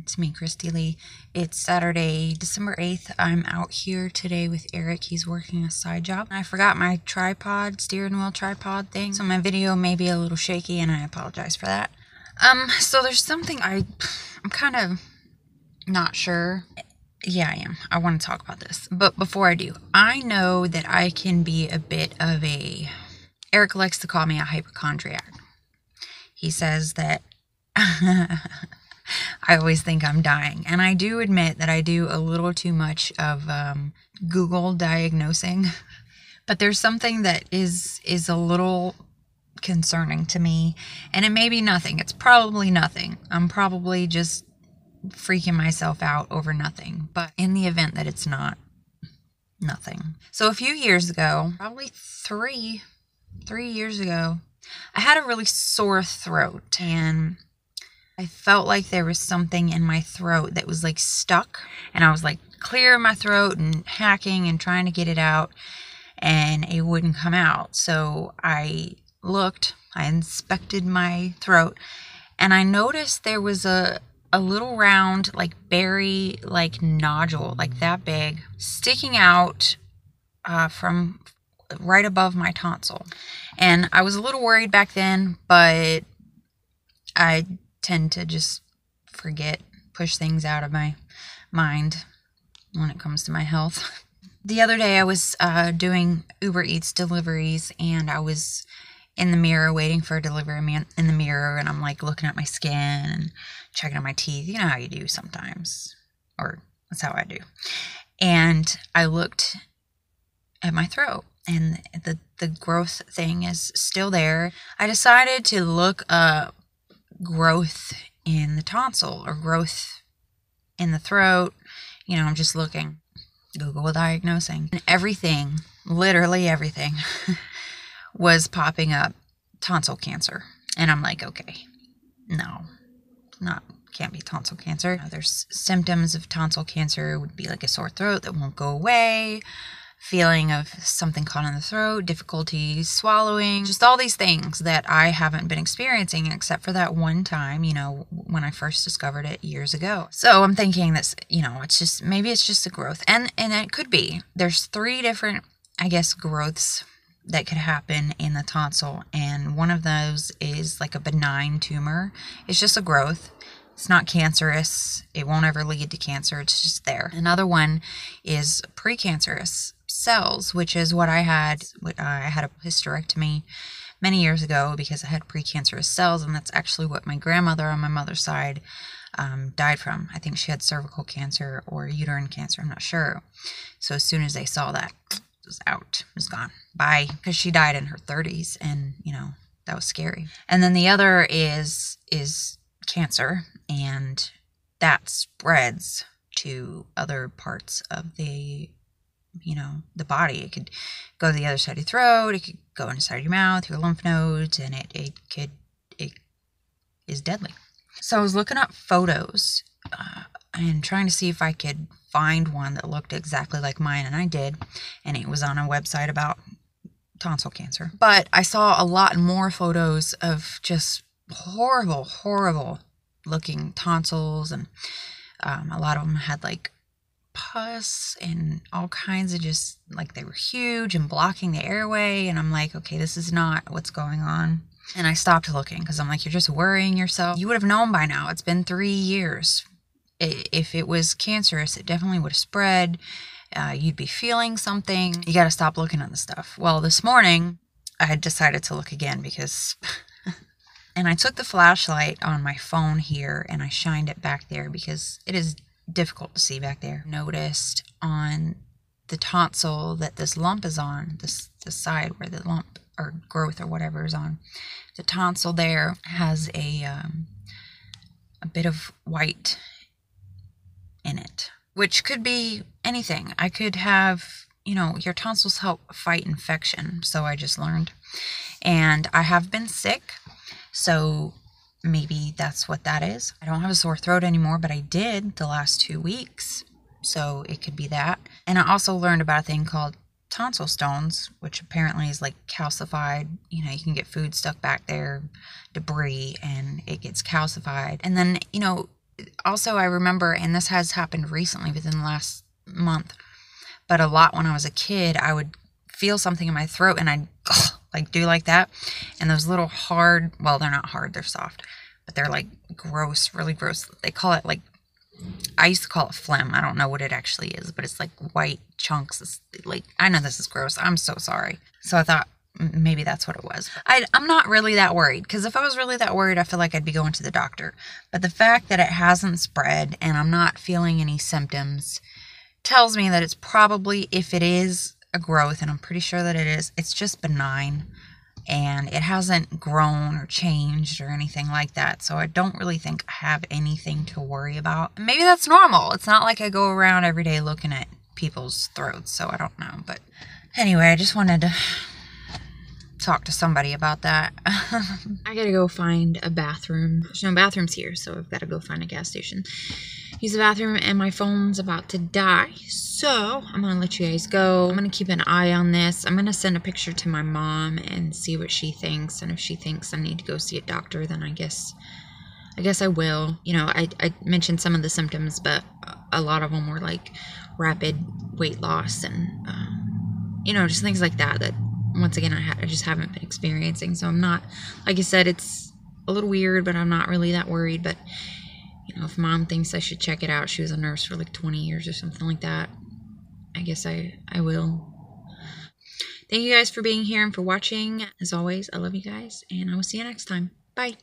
It's me, Christy Lee. It's Saturday, December 8th. I'm out here today with Eric. He's working a side job. I forgot my tripod, steering wheel tripod thing, so my video may be a little shaky, and I apologize for that. So there's something I'm kind of not sure. Yeah, I am. I want to talk about this. But before I do, I know that I can be a bit of a... Eric likes to call me a hypochondriac. He says that I always think I'm dying. And I do admit that I do a little too much of Google diagnosing. But there's something that is a little concerning to me. And it may be nothing. It's probably nothing. I'm probably just freaking myself out over nothing. But in the event that it's not nothing. So a few years ago, probably three years ago, I had a really sore throat, and I felt like there was something in my throat that was like stuck, and I was like clearing my throat and hacking and trying to get it out, and it wouldn't come out. So I inspected my throat, and I noticed there was a little round like berry like nodule, like that big, sticking out from right above my tonsil. And I was a little worried back then, but I tend to just push things out of my mind when it comes to my health. The other day I was doing Uber Eats deliveries, and I was in the mirror waiting for a delivery man in the mirror, and I'm like looking at my skin and checking on my teeth. You know how you do sometimes, or that's how I do. And I looked at my throat, and the growth thing is still there. I decided to look up growth in the tonsil or growth in the throat. You know, I'm just looking, Google diagnosing. And everything, literally everything, was popping up tonsil cancer. And I'm like, okay, no, can't be tonsil cancer. There's symptoms of tonsil cancer would be like a sore throat that won't go away, feeling of something caught in the throat, difficulty swallowing, just all these things that I haven't been experiencing except for that one time, you know, when I first discovered it years ago. So I'm thinking this, you know, maybe it's just a growth, and it could be. There's 3 different, I guess, growths that could happen in the tonsil, and one of those is like a benign tumor. It's just a growth. It's not cancerous. It won't ever lead to cancer. It's just there. Another one is precancerous cells, which is what I had. I had a hysterectomy many years ago because I had precancerous cells, and that's actually what my grandmother on my mother's side died from. I think she had cervical cancer or uterine cancer. I'm not sure. So as soon as they saw that, it was out. It was gone. Bye. Because she died in her 30s, and, you know, that was scary. And then the other is cancer, and that spreads to other parts of the, you know, the body. It could go to the other side of your throat, it could go inside your mouth, your lymph nodes, and it is deadly. So I was looking up photos and trying to see if I could find one that looked exactly like mine, and I did, and it was on a website about tonsil cancer. But I saw a lot more photos of just horrible looking tonsils, and a lot of them had like pus and all kinds of, just like they were huge and blocking the airway, and I'm like, okay, this is not what's going on. And I stopped looking because I'm like, you're just worrying yourself. You would have known by now. It's been 3 years. If it was cancerous, it definitely would have spread. You'd be feeling something. You got to stop looking at the stuff. Well, this morning I had decided to look again because and I took the flashlight on my phone here and I shined it back there because it is difficult to see back there. Noticed on the tonsil that this lump is on, this side where the lump or growth or whatever is on, the tonsil there has a bit of white in it, which could be anything. I could have, you know, your tonsils help fight infection, so I just learned. And I have been sick, so maybe that's what that is. I don't have a sore throat anymore, but I did the last 2 weeks, so it could be that. And I also learned about a thing called tonsil stones, which apparently is like calcified. You know, you can get food stuck back there, debris, and it gets calcified. And then, you know, Also, I remember, and this has happened recently within the last month, but a lot when I was a kid, I would feel something in my throat and I'd like do like that. And those little hard, well, they're not hard, they're soft, but they're like gross, really gross. They call it like, I used to call it phlegm. I don't know what it actually is, but it's like white chunks. It's like, I know this is gross. I'm so sorry. So I thought maybe that's what it was. I'm not really that worried, because if I was really that worried, I feel like I'd be going to the doctor. But the fact that it hasn't spread and I'm not feeling any symptoms tells me that it's probably, if it is a growth, and I'm pretty sure that it is, it's just benign. And it hasn't grown or changed or anything like that. So I don't really think I have anything to worry about. Maybe that's normal. It's not like I go around every day looking at people's throats, so I don't know. But anyway, I just wanted to talk to somebody about that. I gotta go find a bathroom. There's no bathrooms here, so I've got to go find a gas station, use the bathroom, and my phone's about to die. So I'm gonna let you guys go. I'm gonna keep an eye on this. I'm gonna send a picture to my mom and see what she thinks. And if she thinks I need to go see a doctor, then I guess I will. You know, I mentioned some of the symptoms, but a lot of them were like rapid weight loss and you know, just things like that once again I just haven't been experiencing. So I'm not, like I said, it's a little weird, but I'm not really that worried. But you know, if mom thinks I should check it out, she was a nurse for like 20 years or something like that, I guess I will. Thank you guys for being here and for watching. As always, I love you guys, and I will see you next time. Bye.